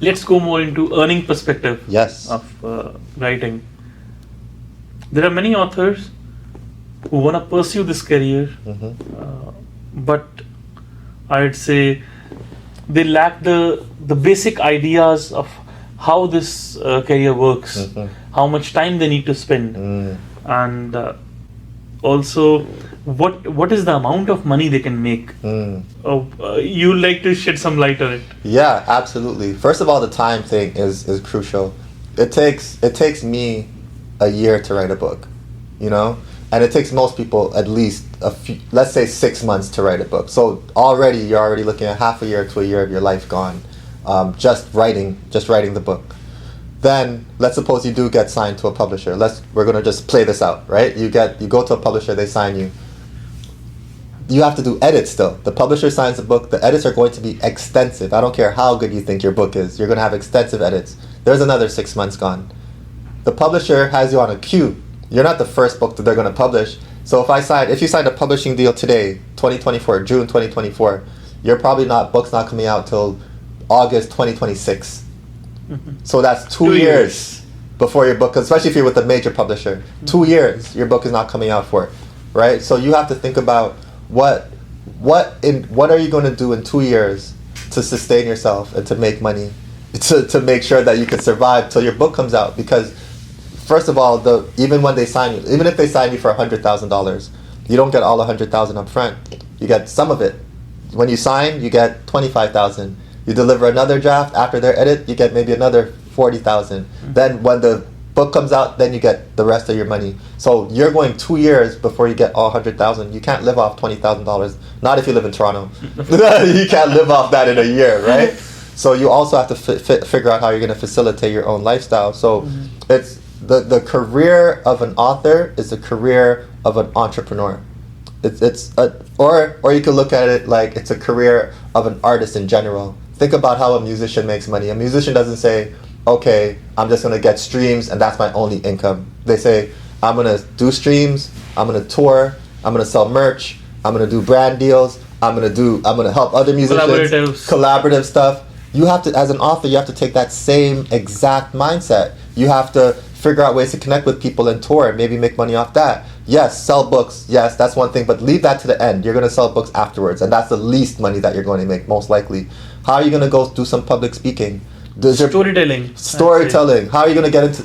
Let's go more into earning perspective Yes. of writing. There are many authors who want to pursue this career, but I'd say they lack the basic ideas of how this career works, how much time they need to spend, and also what is the amount of money they can make. You like to shed some light on it? Yeah, absolutely. First of all, the time thing is crucial. It takes me a year to write a book, you know, and it takes most people at least a few, let's say 6 months to write a book. So you're already looking at half a year to a year of your life gone, just writing the book. Then let's suppose you do get signed to a publisher. We're gonna just play this out, right? You go to a publisher, they sign you. You have to do edits still. The publisher signs the book. The edits are going to be extensive. I don't care how good you think your book is. You're going to have extensive edits. There's another 6 months gone. The publisher has you on a queue. You're not the first book that they're going to publish. So if you signed a publishing deal today, 2024, June 2024, book's not coming out till August 2026. So that's 2 years before your book, especially if you're with a major publisher. 2 years your book is not coming out for, right? So you have to think about what are you going to do in 2 years to sustain yourself and to make money, to make sure that you can survive till your book comes out. Because first of all, even if they sign you for $100,000, you don't get all $100,000 up front. You get some of it. When you sign, you get $25,000. You deliver another draft after their edit, you get maybe another $40,000. Then when the book comes out, then you get the rest of your money. So you're going 2 years before you get all $100,000. You can't live off $20,000. Not if you live in Toronto. You can't live off that in a year, right? So you also have to figure out how you're going to facilitate your own lifestyle. So it's the career of an author is the career of an entrepreneur. Or you can look at it like it's a career of an artist in general. Think about how a musician makes money. A musician doesn't say, okay, I'm just going to get streams and that's my only income. They say, I'm going to do streams, I'm going to tour, I'm going to sell merch, I'm going to do brand deals, I'm going to help other musicians, collaborative stuff. You have to, as an author, you have to take that same exact mindset. You have to figure out ways to connect with people and tour and maybe make money off that. Yes, sell books, yes, that's one thing, but leave that to the end. You're going to sell books afterwards, and that's the least money that you're going to make, most likely. How are you going to go do some public speaking? Storytelling. How are you going to get into,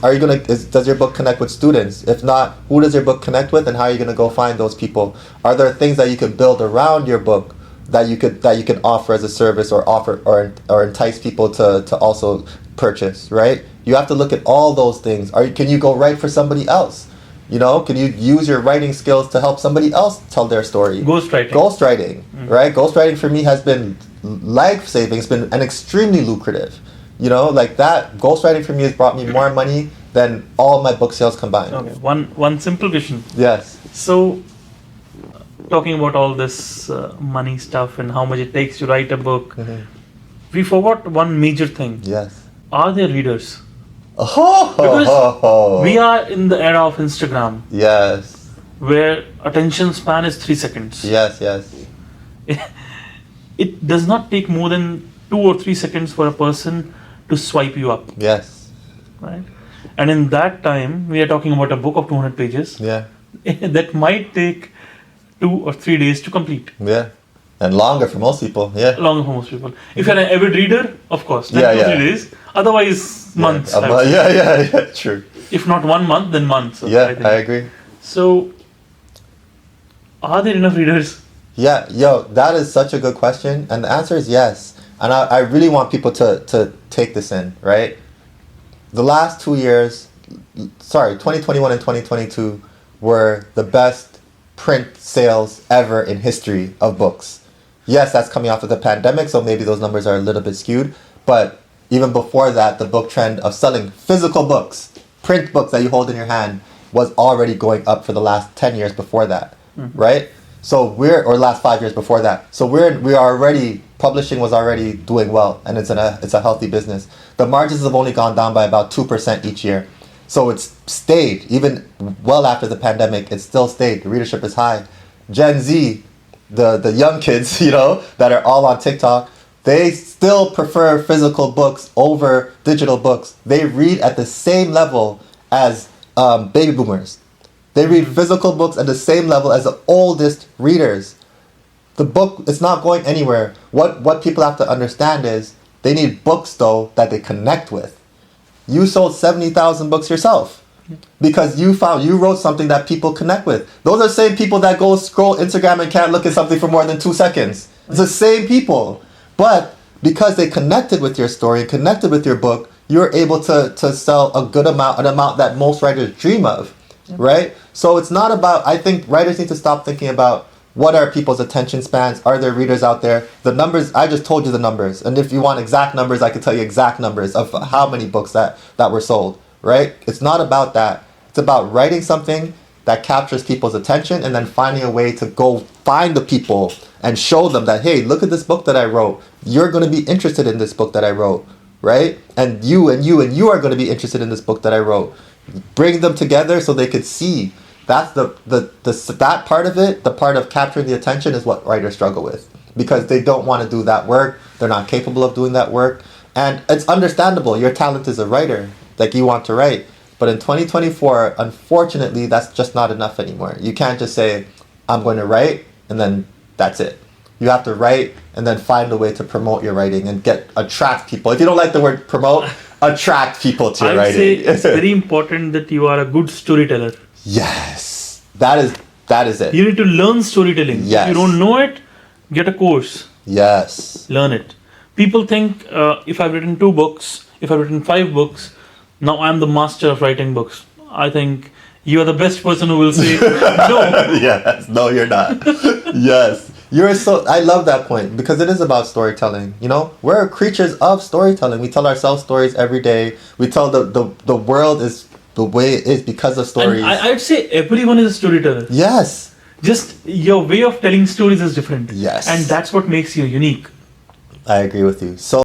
does your book connect with students? If not, who does your book connect with, and how are you going to go find those people? Are there things that you can build around your book that you can offer as a service or entice people to also purchase, right? You have to look at all those things. Can you go write for somebody else? You know, can you use your writing skills to help somebody else tell their story? Ghostwriting, right? Ghostwriting for me has been life-saving. It's been extremely lucrative. You know, like that, ghostwriting for me has brought me more money than all my book sales combined. Okay, one simple question. Yes. So, talking about all this money stuff and how much it takes to write a book, we forgot one major thing. Yes. Are there readers? Because we are in the era of Instagram. Yes. Where attention span is 3 seconds. Yes. It does not take more than 2 or 3 seconds for a person to swipe you up. Yes. Right? And in that time, we are talking about a book of 200 pages. Yeah. That might take 2 or 3 days to complete. Yeah. And longer for most people. Yeah. Longer for most people. If you're an avid reader, of course, 2 or 3 days. Otherwise, months. Yeah, true. If not 1 month, then months. Yeah, I agree. So, are there enough readers? Yeah, that is such a good question. And the answer is yes. And I really want people to take this in, right? The last 2 years, 2021 and 2022 were the best print sales ever in history of books. Yes, that's coming off of the pandemic, so maybe those numbers are a little bit skewed. But even before that, the book trend of selling physical books, print books that you hold in your hand, was already going up for the last 10 years before that, right? So or last 5 years before that. So publishing was already doing well, and it's a healthy business. The margins have only gone down by about 2% each year. So it's stayed, even well after the pandemic, it still stayed. The readership is high. Gen Z, the young kids, that are all on TikTok, They still prefer physical books over digital books. They read at the same level as baby boomers. They read physical books at the same level as the oldest readers. The book is not going anywhere. What people have to understand is they need books, though, that they connect with. You sold 70,000 books yourself because you wrote something that people connect with. Those are the same people that go scroll Instagram and can't look at something for more than 2 seconds. It's the same people. But because they connected with your story, connected with your book, you're able to sell a good amount, an amount that most writers dream of, right? So it's not about, I think writers need to stop thinking about what are people's attention spans? Are there readers out there? The numbers, I just told you the numbers. And if you want exact numbers, I can tell you exact numbers of how many books that were sold, right? It's not about that. It's about writing something that captures people's attention and then finding a way to go find the people and show them that, hey, look at this book that I wrote. You're going to be interested in this book that I wrote, right? And you and you and you are going to be interested in this book that I wrote. Bring them together so they could see. That's that part of it, the part of capturing the attention is what writers struggle with because they don't want to do that work. They're not capable of doing that work. And it's understandable. Your talent is a writer, like you want to write. But in 2024, unfortunately, that's just not enough anymore. You can't just say, I'm going to write, and then that's it. You have to write and then find a way to promote your writing and attract people. If you don't like the word promote, attract people to your writing. I would say it's very important that you are a good storyteller. Yes, that is it. You need to learn storytelling. Yes. If you don't know it, get a course. Yes. Learn it. People think if I've written 2 books, if I've written 5 books, now I'm the master of writing books. I think you are the best person who will say no. Yes, no, you're not. Yes. I love that point because it is about storytelling. You know, we're creatures of storytelling. We tell ourselves stories every day. We tell the world is the way it is because of stories. And I'd say everyone is a storyteller. Yes. Just your way of telling stories is different. Yes. And that's what makes you unique. I agree with you. So